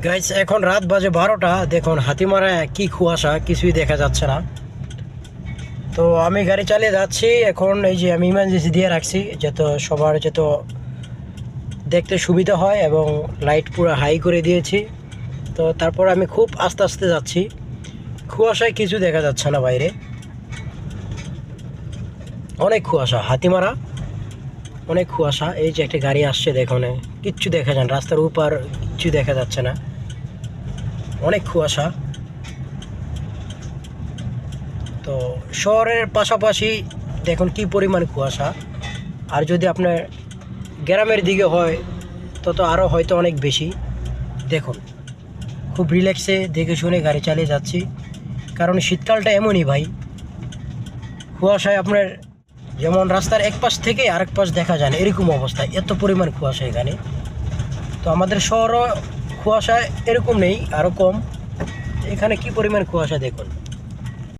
Guys এখন রাত বাজে 12টা। দেখুন হাতিমারা কি কুয়াশা, কিছুই দেখা যাচ্ছে না। তো আমি গাড়ি চালিয়ে যাচ্ছি এখন। এই যে আমি ইমার্জেন্সি দিয়ে রাখছি যাতে সবার যত দেখতে সুবিধা হয়, এবং লাইট পুরো হাই করে দিয়েছি। তো তারপর আমি খুব আস্তে আস্তে যাচ্ছি, কুয়াশায় কিছু দেখা যাচ্ছে না বাইরে, অনেক কুয়াশা। হাতিমারা অনেক কুয়াশা। এই যে একটা গাড়ি আসছে, দেখুন কিচ্ছু দেখা যায় না, রাস্তার উপর কিচ্ছু দেখা যাচ্ছে না, অনেক কুয়াশা। তো শহরের পাশাপাশি দেখুন কি পরিমাণ কুয়াশা। আর যদি আপনার গ্রামের দিকে হয় তত আরও হয়তো অনেক বেশি। দেখুন খুব রিল্যাক্সে দেখে শুনে গাড়ি চালিয়ে যাচ্ছি, কারণ শীতকালটা এমনই ভাই, কুয়াশায় আপনার যেমন রাস্তার এক পাশ থেকে আরেক পাশ দেখা যায় না, এরকম অবস্থা, এত পরিমাণ কুয়াশা এখানে। তো আমাদের শহরও কুয়াশা এরকম নেই, আরও কম। এখানে কি পরিমাণ কুয়াশা দেখুন।